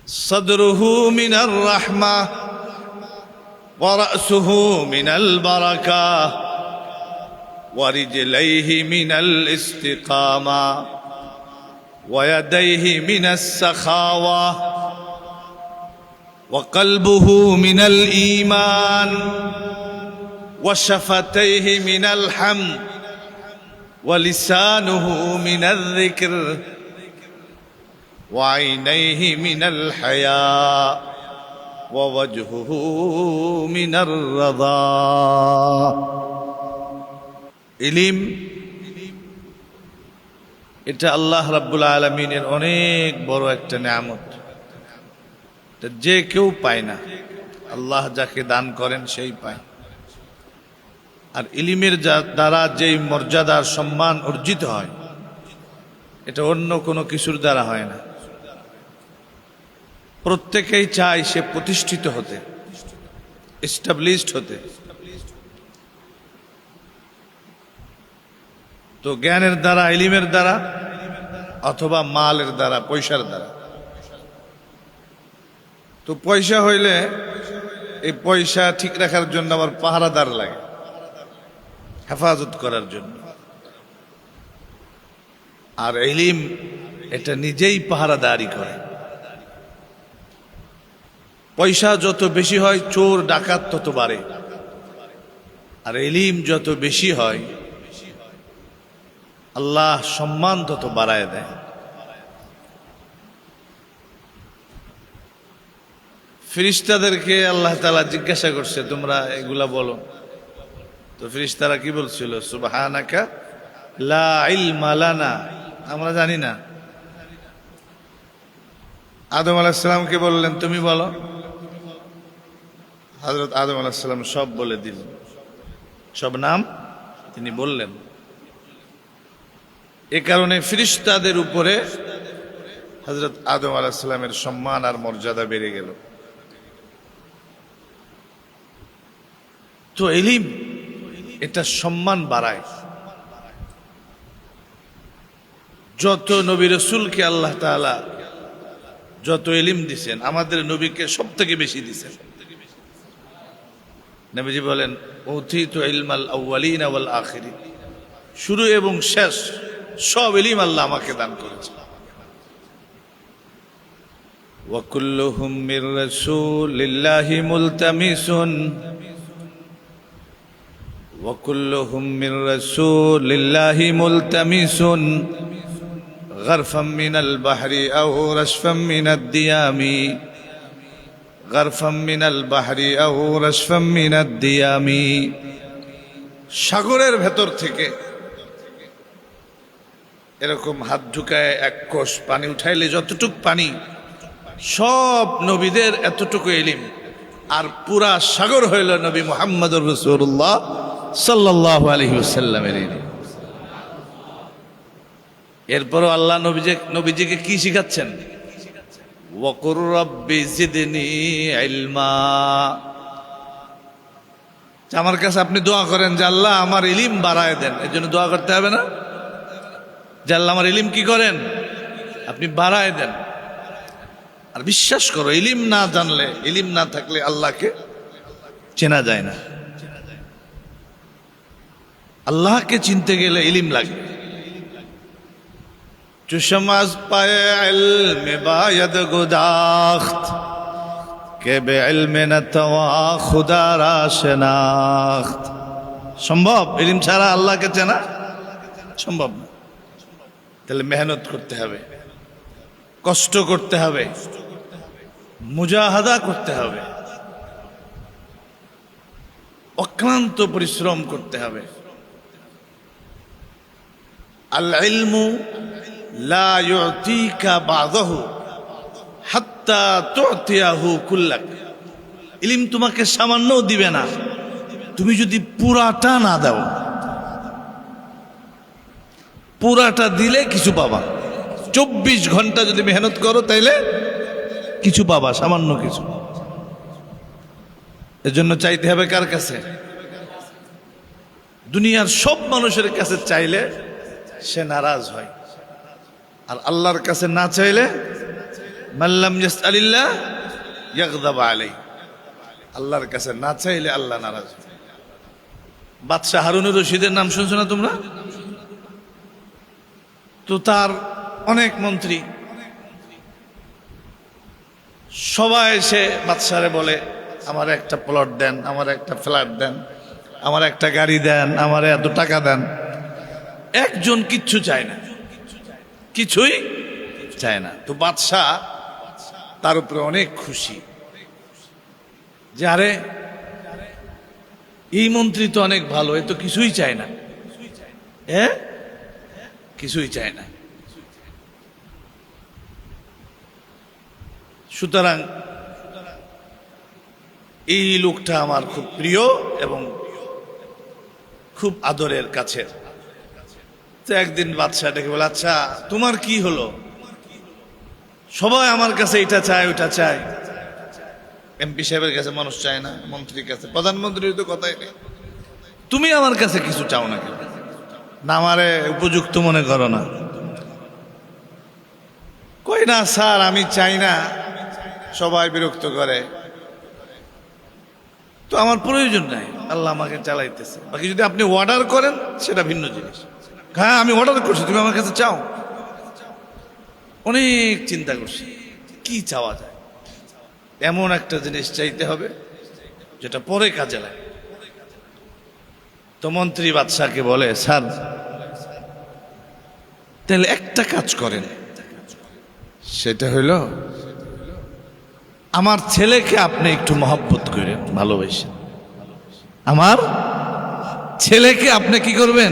صدره من الرحمة ورأسه من البركة ورجليه من الاستقامة ويديه من السخاوة وقلبه من الإيمان وشفتيه من الحمد ولسانه من الذكر وعينيه من الحياء ووجهه من الرضا ইলম এটা আল্লাহ রাব্বুল আলামিনের অনেক বড় একটা নিয়ামত। যে কেউ পায় না, আল্লাহ যাকে দান করেন সেই পায়। আর ইলমের দ্বারা যেই মর্যাদার সম্মান অর্জিত হয় এটা অন্য কোনো কিছুর দ্বারা হয় না। প্রত্যেকেই চায় সে প্রতিষ্ঠিত হতে, এস্টাবলিশড হতে। তো জ্ঞানের দ্বারা, ইলমের দ্বারা, অথবা মালের দ্বারা, পয়সার দ্বারা। তো পয়সা হইলে এই পয়সা ঠিক রাখার জন্য আবার পাহারাদার লাগে, হেফাজত করার জন্য। আর ইলম এটা নিজেই পাহারাদারি করে। পয়সা যত বেশি হয় চোর ডাকাত তত বাড়ে, আর ইলম যত বেশি হয় আল্লাহ সম্মান তত বাড়ায় দেয়। ফেরেশতাদেরকে আল্লাহ তাআলা জিজ্ঞাসা করছে, তোমরা এগুলা বলো। তো ফেরেশতারা কি বলছিল? সুবহানাকা লা ইলমা লানা, আমরা জানি না। আদম আলাইহিস সালামকে বললেন, তুমি বলো। হযরত আদম আলাইহিস সালাম সব বলে দিলেন, সব নাম তিনি বললেন। এ কারণে ফেরেশতাদের উপরে হযরত আদম আলাইহিস সালামের সম্মান আর মর্যাদা বেড়ে গেল। তো ইলম এটা সম্মান বাড়ায়। যত নবী রাসূলকে আল্লাহ তাআলা যত ইলম দিয়েছেন, আমাদের নবীকে সব থেকে বেশি দিয়েছেন। নবীজি বলেন, উতীতু ইলমাল আউয়ালিন ওয়াল আখিরিন, শুরু এবং শেষ সব ইলম আল্লাহ আমাকে দান করেছেন। ওয়া কুল্লুহুম মির রাসূলিল্লাহি মুলতামিসুন ওয়া কুল্লুহুম মির রাসূলিল্লাহি মুলতামিসুন غرفا من البحر أو رشفا من الديام غرفا من البحر أو رشفا من الديام। সাগরের ভেতর থেকে এরকম হাত ঢুকায় এক কোষ পানি উঠাইলে যতটুক পানি, সব নবীদের এতটুকু ইলম। আর পুরা সাগর হইল নবী মুহাম্মদুর রাসূলুল্লাহ সাল্লাল্লাহু আলাইহি ওয়াসাল্লামের ইলম। এরপরও আল্লাহ নবীজিকে কি শিখাচ্ছেন? ওয়াকুর রাব্বি জিদনি ইলমা। আমার কাছে আপনি দোয়া করেন যে আল্লাহ আমার ইলম বাড়ায় দেন। এর জন্য দোয়া করতে হবে না যে আল্লাহ আমার ইলম কি করেন, আপনি বাড়ায় দেন। আর বিশ্বাস করো, ইলম না জানলে, ইলম না থাকলে আল্লাহকে চেনা যায় না। আল্লাহকে চিনতে গেলে ইলম লাগে। چشماز پائے علم باید گداخت کہ بے علم نتوا خدا را شناخت। সম্ভব ইলম ছাড়া আল্লাহকে চেনা সম্ভব না। তাহলে মেহনত করতে হবে, কষ্ট করতে হবে, মুজাহাদা করতে হবে, অক্লান্ত পরিশ্রম করতে হবে। আল ইলমু লা ইউতিকা বাদাহু হাত্তা তুতিয়াহু কুল্লাক। ইলম তোমাকে সামান্যও দিবে না তুমি যদি পুরাটা না দাও। পুরাটা দিলে কিছু পাবা। 24 ঘন্টা যদি মেহনত করো তাইলে কিছু পাবা, সামান্য কিছু। এজন্য চাইতে হবে কার কাছে? দুনিয়ার সব মানুষের কাছে চাইলে সে নারাজ হয়, আর আল্লাহর কাছে না চাইলে মাল্লাম ইয়াসআলিল্লাহ ইয়াগযাব আলাইহি, আল্লাহর কাছে না চাইলে আল্লাহ নারাজ হন। বাদশাহ হারুনুর রশিদের নাম শুনছো না তোমরা? তো তার অনেক মন্ত্রী, সবাই এসে বাদশারে বলে আমার একটা প্লট দেন, আমার একটা ফ্ল্যাট দেন, আমার একটা গাড়ি দেন, আমার এত টাকা দেন। একজন কিচ্ছু চায় না, কিছুই চায় না। তো বাদশাহ তার উপরে অনেক খুশি যে আরে এই মন্ত্রী তো অনেক ভালো, এ তো কিছুই চায় না, কিছুই চায় না। সুতরাং এই লোকটা আমার খুব প্রিয় এবং খুব আদরের কাছের। তো একদিন বাদশাহ ডেকে বলে, আচ্ছা তোমার কি হলো? সবাই আমার কাছে এটা চায় ওটা চায়, এমপি সাহেবের কাছে মানুষ চায় না, মন্ত্রীর কাছে, প্রধানমন্ত্রীর তো কথাই নেই, তুমি আমার কাছে কিছু চাও না কেন? না আমারে উপযুক্ত মনে করো না? কই না স্যার আমি চাই না, সবাই বিরক্ত করে, তো আমার প্রয়োজন নাই, আল্লাহ আমাকে চালাইতেছে। বাকি যদি আপনি অর্ডার করেন সেটা ভিন্ন জিনিস। হ্যাঁ আমি অর্ডার করছি, তুমি আমার কাছে চাও। অনেক চিন্তা করছি কি চাওয়া যায়, এমন একটা জিনিস চাইতে হবে যেটা পরে কাজে লাগে। তো মন্ত্রী বাদশাহকে বলে, স্যার তাহলে একটা কাজ করেন, সেটা হইল আমার ছেলেকে আপনি একটু মহব্বত করেন, ভালোবাসেন। আমার ছেলেকে আপনি কি করবেন?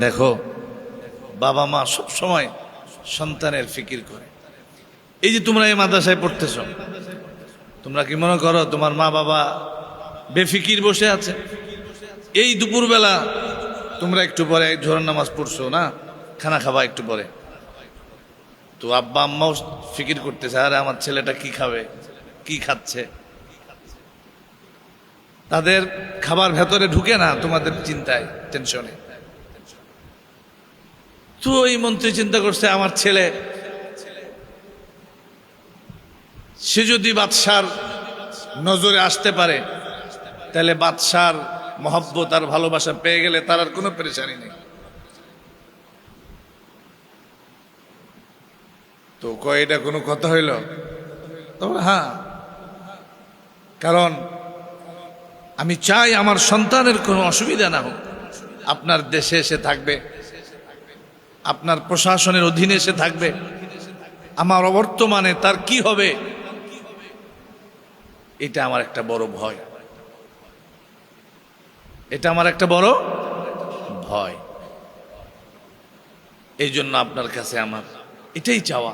দেখো বাবা মা সব সময় সন্তানের ফিকির করে। এই যে তোমরা এই মাদ্রাসায় পড়তেছ, তোমরা কি মনে করো তোমার মা বাবা বেফিকির বসে আছে? এই দুপুরবেলা তোমরা একটু পরে জোহর নামাজ পড়ছো না, খানা খাবা একটু পরে, তো আব্বা আম্মাও ফিকির করতেছে, আরে আমার ছেলেটা কি খাবে, কি খাচ্ছে। তাদের খাবার ভেতরে ঢুকে না তোমাদের চিন্তায়, টেনশনে। তো এই মন্ত্রী চিন্তা করছে আমার ছেলে, সে যদি বাদশার নজরে আসতে পারে তাহলে বাদশার মহব্বত আর ভালোবাসা পেয়ে গেলে তার আর কোনো পেরেশানি নেই। তো কয় এটা কোনো কথা হইল? হ্যাঁ, কারণ আমি চাই আমার সন্তানের কোনো অসুবিধা না হোক। আপনার দেশে এসে থাকবে, আপনার প্রশাসনের অধীনে এসে থাকবে, আমার অবর্তমানে তার কি হবে, এটা আমার একটা বড় ভয়, এটা আমার একটা বড় ভয়। এই জন্য আপনার কাছে আমার এটাই চাওয়া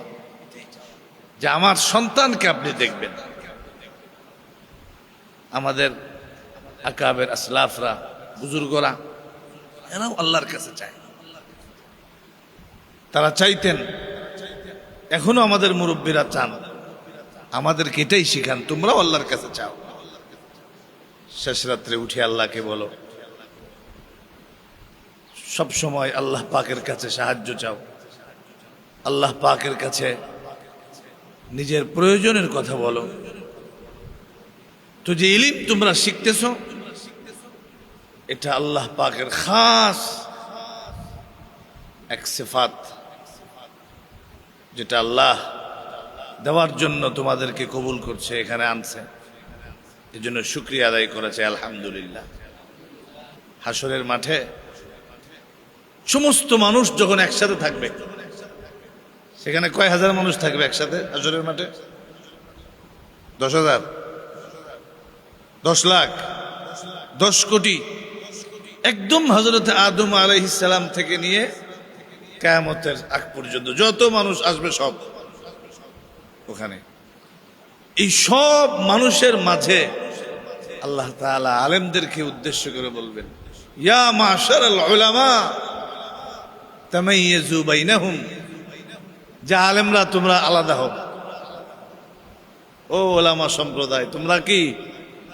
যে আমার সন্তানকে আপনি দেখবেন। আমাদের আকাবের আসলাফরা, বুজুর্গরা, এরাও আল্লাহর কাছে চায়। তারা চাইতেন, এখনো আমাদের মুরব্বীরা চান, আমাদেরকে এটাই শিখান, তোমরাও আল্লাহর কাছে চাও। শেষ রাত্রে উঠে আল্লাহকে বলো, সব সময় আল্লাহ পাকের কাছে সাহায্য চাও, আল্লাহ পাকের কাছে নিজের প্রয়োজনের কথা বলো। তো যে ইলম তোমরা শিখতেছ, এটা আল্লাহ পাকের খাস এক সিফাত, যেটা আল্লাহ দেওয়ার জন্য তোমাদেরকে কবুল করছে, এখানে আনছে, এই জন্য শুকরিয়া আদায় করেছে আলহামদুলিল্লাহ। হাসরের মাঠে সমস্ত মানুষ যখন একসাথে থাকবে, সেখানে কয় হাজার মানুষ থাকবে একসাথে হাসরের মাঠে? 10,000, 10 লাখ, 10 কোটি, একদম হযরত আদম আলাইহিস সালাম থেকে নিয়ে কিয়ামতের আগ পর্যন্ত যত মানুষ আসবে সব ওখানে। এই সব মানুষের মাঝে আল্লাহ তাআলা আলেমদেরকে উদ্দেশ্য করে বলবেন, ইয়া মাশারাল উলামা তামাইয়াজু বাইনাহুম, যে আলেমরা তোমরা আলাদা হও, ও ওলামা সম্প্রদায় তোমরা কি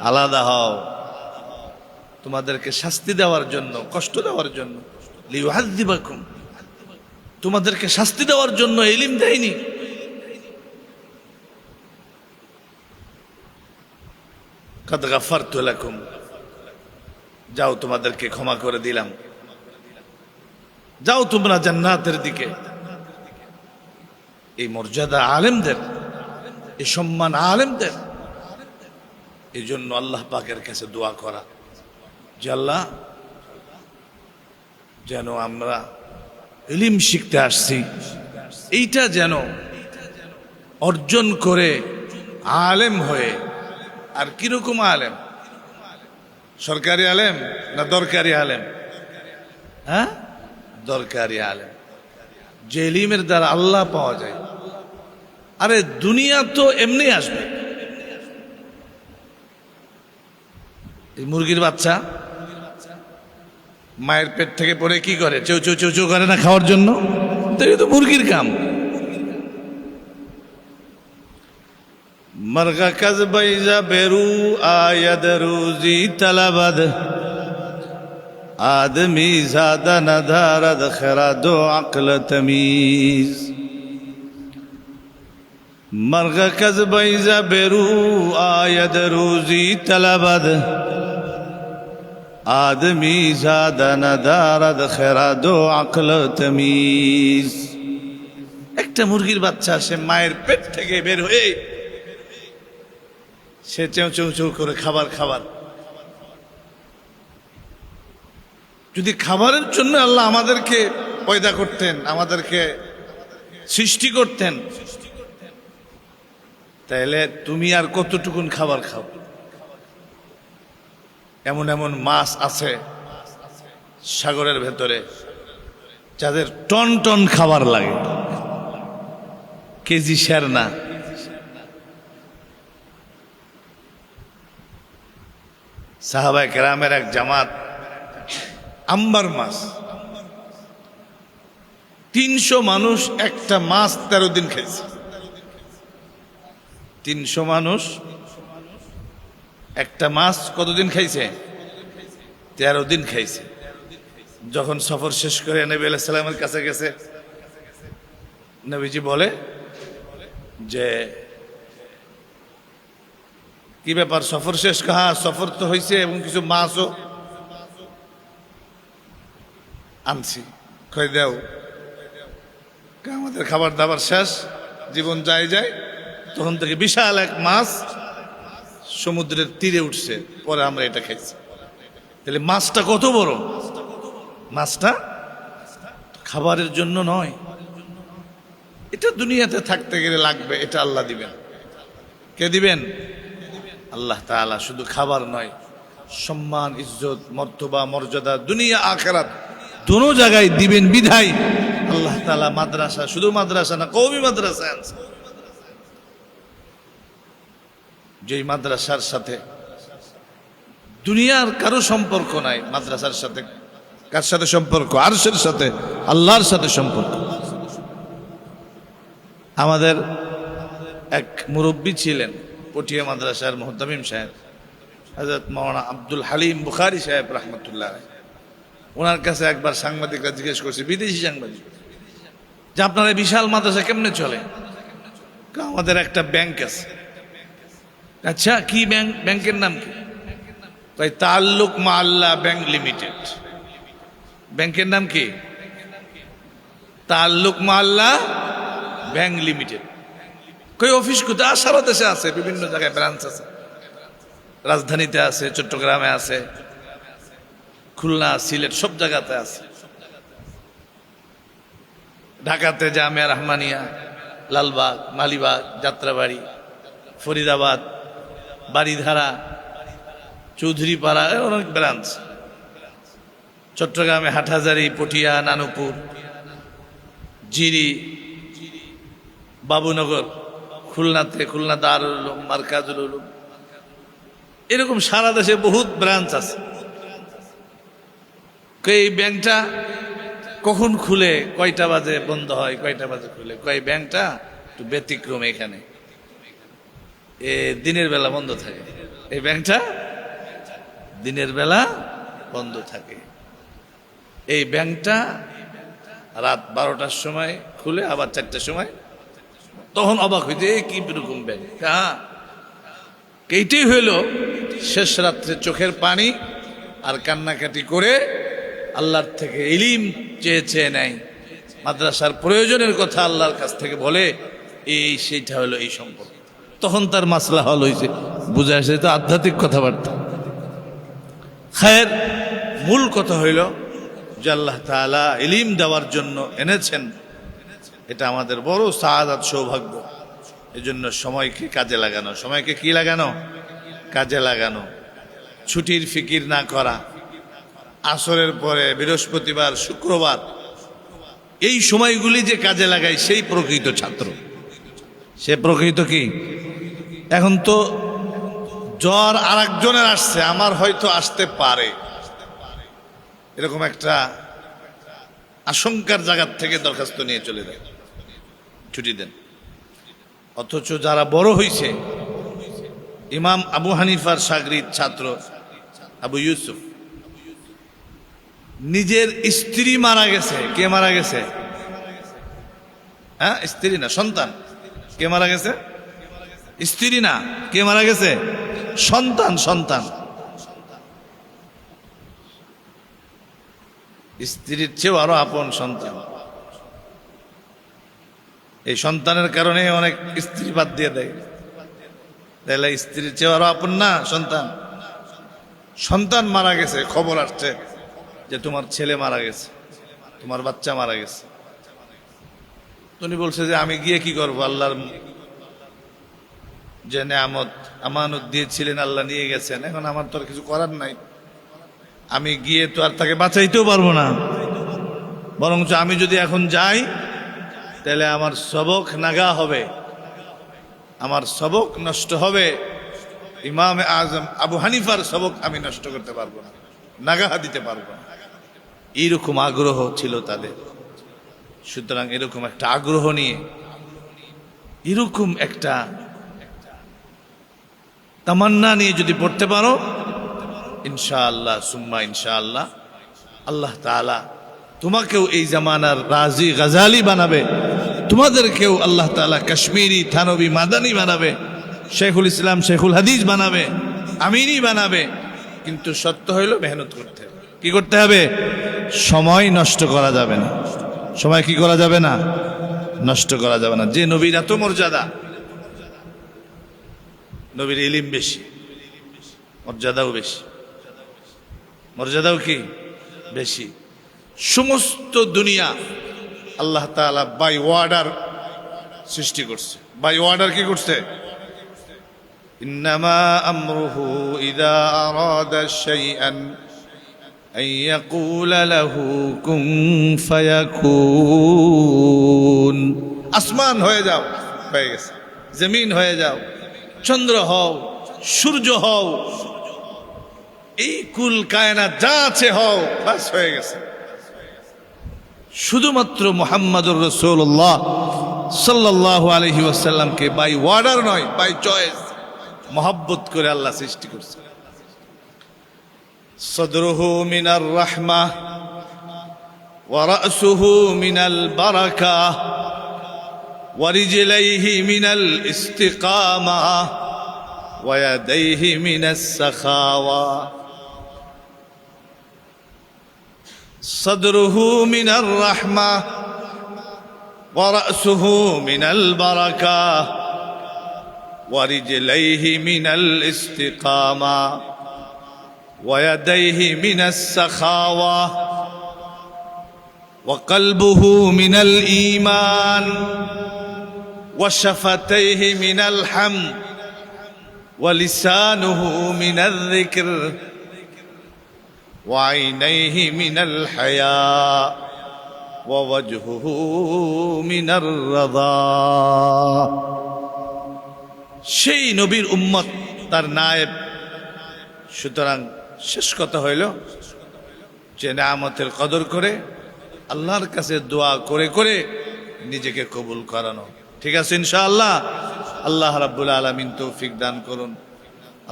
আলাদা হও, তোমাদেরকে শাস্তি দেওয়ার জন্য, কষ্ট দেওয়ার জন্য, লিউআযযিবাকুম, তোমাদেরকে শাস্তি দেওয়ার জন্য ইলম দেয়নি। কাদ গাফারতু লাকুম, যাও তোমাদেরকে ক্ষমা করে দিলাম, যাও তোমরা জান্নাতের দিকে। এই মর্যাদা আলেমদের, এই সম্মান আলেমদের। এই জন্য আল্লাহ পাকের কাছে দোয়া করা যে আল্লাহ, যেন আমরা ইলম শিখতে আসছি এইটা যেন অর্জন করে আলেম হয়ে। আর কিরকম আলেম? সরকারি আলেম না দরকারি আলেম? হ্যাঁ, দরকারি আলেম, যে ইলমের দ্বারা আল্লাহ পাওয়া যায়। আরে দুনিয়া তো এমনি আসবে। এই মুরগির বাচ্চা মায়ের পেট থেকে পড়ে কি করে? চৌ চৌ চৌ চৌ করে না খাওয়ার জন্য? তো এটা তো মুরগির কাম। मरगा कज बैजा बेरू आयद रूजी तलबद आदमी ज्यादा न धारद खरा दो अक्ल तमीज। मरगा कज बैजा बेरू आयद रूजी तलबद आदमी ज्यादा न धारद खरा दो अक्ल तमीज। একটা মুরগির বাচ্চা সে মায়ের পেট থেকে বের হয়ে সে চেউ চেউ চেউ করে খাবার খাবার। যদি খাবারের জন্য আল্লাহ আমাদেরকে পয়দা করতেন, আমাদেরকে সৃষ্টি করতেন, তাহলে তুমি আর কতটুকুন খাবার খাও? এমন এমন মাছ আছে সাগরের ভেতরে যাদের টন টন খাবার লাগে, কেজি শের না। সাহাবায়ে কেরামের এক জামাত আম্বার মাছ, 300 মানুষ একটা মাছ 13 দিন খাইছে। 300 মানুষ একটা মাছ কতদিন খাইছে? 13 দিন খাইছে। যখন সফর শেষ করে নবী আলাইহিস সালামের কাছে গেছে, নবীজি বলে যে কি ব্যাপার, সফর শেষ? হ্যাঁ, সফর তো হয়েছে এবং কিছু মাছও আনছি। কই দাও, আমাদের খাবার দাবার শেষ, জীবন যায় যায়। তখন থেকে বিশাল এক মাছ সমুদ্রের তীরে উঠছে, পরে আমরা এটা খাইছি। তাহলে মাছটা কত বড়? মাছটা খাবারের জন্য নয়, এটা দুনিয়াতে থাকতে গেলে লাগবে, এটা আল্লাহ দিবেন। কে দিবেন? আল্লাহ তাআলা। শুধু খাবার নয়, সম্মান, ইজ্জত, মর্তবা, মর্যাদা, দুনিয়া আখিরাত দোনো জায়গায় দিবেন। বিধায় আল্লাহ তাআলা মাদ্রাসা, শুধু মাদ্রাসা না, কওমি মাদ্রাসা আনছে, যেই মাদ্রাসার সাথে দুনিয়ার কারো সম্পর্ক নাই। মাদ্রাসার সাথে কার সাথে সম্পর্ক? আরশের সাথে, আল্লাহর সাথে সম্পর্ক। আমাদের এক মুরব্বী ছিলেন পটিয়া মাদ্রাসার মুহতামিম সাহেব, হযরত মাওলানা আব্দুল হালিম বুখারী সাহেব রাহমাতুল্লাহ আলাইহি। ওনার কাছে একবার সাংবাদিকরা জিজ্ঞেস করছে, বিদেশি সাংবাদিক, যে আপনার এই বিশাল মাদ্রাসা কেমনে চলে? আমাদের একটা ব্যাংক আছে। আচ্ছা, কি ব্যাংক? ব্যাংকের নাম কি? তাই তাআল্লুক মা আল্লাহ ব্যাংক লিমিটেড। ব্যাংকের নাম কি? তাআল্লুক মা আল্লাহ ব্যাংক লিমিটেড। কই অফিস কোথায়? সারা দেশে আছে, বিভিন্ন জায়গায় ব্রাঞ্চ আছে। রাজধানীতে আছে, চট্টগ্রামে আছে, খুলনা, সিলেট, সব জায়গাতে আছে। ঢাকাতে জামিয়া রহমানিয়া, লালবাগ, মালিবাগ, যাত্রাবাড়ি, ফরিদাবাদ, বাড়িধারা, চৌধুরীপাড়া, অনেক ব্রাঞ্চ। চট্টগ্রামে হাটহাজারী, পটিয়া, নানুপুর, জিরি, বাবুনগর, খুলনাতে খুলনা দারুল উলুম, মারকাজুল উলুম, এরকম সারা দেশে বহুত ব্রাঞ্চ আছে। এই ব্যাংকটা কখন খুলে, কয়টা বাজে বন্ধ হয়, কয়টা বাজে খুলে? কয় ব্যাংকটা একটু ব্যতিক্রম, এখানে দিনের বেলা বন্ধ থাকে। এই ব্যাংকটা দিনের বেলা বন্ধ থাকে। এই ব্যাংকটা রাত 12টার সময় খুলে, আবার 4টার সময়। তখন অবাক হইতে, কি রকম ব্যাংক? হ্যাঁ, এইটাই হইল শেষ রাত্রে চোখের পানি আর কান্নাকাটি করে আল্লাহর থেকে ইলম চেয়ে চেয়ে নেয়, মাদ্রাসার প্রয়োজনের কথা আল্লাহর কাছ থেকে বলে, সেইটা হলো এই সম্পর্ক। তখন তার মাসলা হল হয়েছে, বুঝে আসে তো আধ্যাত্মিক কথাবার্তা। খায়ের মূল কথা হইল যে আল্লাহ তাআলা ইলম দেওয়ার জন্য এনেছেন, এটা আমাদের বড় সাআদাত, সৌভাগ্য। এজন্য সময়কে কাজে লাগানো, সময়কে কি লাগানো? কাজে লাগানো। ছুটির ফিকির না করা, আসরের পরে বৃহস্পতিবার, শুক্রবার, এই সময়গুলি যে কাজে লাগায় সেই প্রকৃত ছাত্র, সে প্রকৃত কি। এখন তো জ্বর আর একজনের আসছে, আমার হয়তো আসতে পারে, এরকম একটা আশঙ্কার জায়গার থেকে দরখাস্ত নিয়ে চলে যায়, ছুটি দেন। অথচ যারা বড় হইছে, ইমাম আবু হানিফার শাগরিদ ছাত্র আবু ইউসুফ, নিজের স্ত্রী মারা গেছে। কে মারা গেছে? হ্যাঁ, স্ত্রী না, সন্তান। কে মারা গেছে? স্ত্রী না, কে মারা গেছে? সন্তান। সন্তান স্ত্রীর চেয়েও আরো আপন সন্তান। এই সন্তানের কারণে অনেক স্ত্রী বাদ দিয়ে দেয়। তাহলে স্ত্রীর চেয়েও আরো আপন না সন্তান? সন্তান মারা গেছে, খবর আসছে যে তোমার ছেলে মারা গেছে, তোমার বাচ্চা মারা গেছে। তুমি বলছে যে আমি গিয়ে কি করবো? আল্লাহর যে নেয়ামত আমানত দিয়েছিলেন আল্লাহ নিয়ে গেছেন, এখন আমার তো আর কিছু করার নাই। আমি গিয়ে তো আর তাকে বাঁচাইতেও পারবো না, বরঞ্চ আমি যদি এখন যাই তাহলে আমার সবক নাগা হবে, আমার সবক নষ্ট হবে। ইমাম আজম আবু হানিফার সবক আমি নষ্ট করতে পারবো না, নাগাহা দিতে পারবো না। এইরকম আগ্রহ ছিল তাদের। সুতরাং এরকম একটা আগ্রহ নিয়ে, এরকম একটা তামান্না নিয়ে যদি পড়তে পারো, ইনশাআল্লাহ সুম্মা ইনশাআল্লাহ আল্লাহ তাআলা তোমাকেও এই জামানার রাজি গাজালি বানাবে, তোমাদেরকেও আল্লাহ তাআলা কাশ্মীরি, থানবী, মাদানী বানাবে, শেখুল ইসলাম, শেখুল হাদিস বানাবে, আমিনী বানাবে। কিন্তু সত্য হইল মেহনত করতে হবে। কি করতে হবে? সময় নষ্ট করা যাবে না। সময় কি করা যাবে না? নষ্ট করা যাবে না। যে নবীর এত মর্যাদা, নবীর ইলম বেশি, মর্যাদাও বেশি। মর্যাদাও কি বেশি। সমস্ত দুনিয়া আল্লাহ তাআলা বাই ওয়ার্ডার সৃষ্টি করছে। বাই ওয়ার্ডার কি করছে? ইন্নামা আমরুহু ইযা আরাদা শাইআন আন ইয়াকুলা লাহু কুন ফায়াকুন। আসমান হয়ে যাও, হয়ে গেছে। জমিন হয়ে যাও, চন্দ্র হও, সূর্য হও, এই কুল কায়নাত যা আছে হও, বাস হয়ে গেছে। শুধুমাত্র মুহাম্মদুর রাসূলুল্লাহ সাল্লাল্লাহু আলাইহি ওয়াসাল্লামকে বাই ওয়ার্ডার নয়, বাই চয়েস মহব্বত করে আল্লাহ সৃষ্টি করছে। সদরুহু মিনার রাহমাহ ওয়া রাসুহু মিনাল বারাকাহ ওয়া রিজলাইহি মিনাল ইস্তিকামাহ ওয়া ইয়াদাইহি মিনাস সাখাওয়া। صدره من الرحمة ورأسه من البركة ورجليه من الاستقامة ويديه من السخاوة وقلبه من الإيمان وشفتيه من الحمد ولسانه من الذكر وعينيه من الحياء ووجهه من الرضا। সেই নবীর উম্মত, তার নায়েব। সুতরাং শেষ কথা হইল যে নিয়ামতের কদর করে আল্লাহর কাছে দোয়া করে করে নিজেকে কবুল করানো। ঠিক আছে ইনশাআল্লাহ। আল্লাহ রাব্বুল আলামিন তৌফিক দান করুন।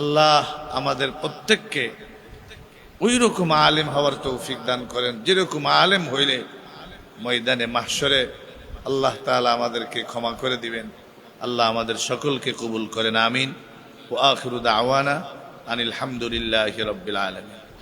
আল্লাহ আমাদের প্রত্যেককে ওই রকম আলেম হওয়ার তৌফিক দান করেন, যেরকম আলেম হইলে ময়দানে মাহশরে আল্লাহ তাআলা আমাদেরকে ক্ষমা করে দিবেন। আল্লাহ আমাদের সকলকে কবুল করেন, আমিন। ওয়া আখিরু দাওয়ানা আনিল হামদুলিল্লাহি রাব্বিল আলামিন।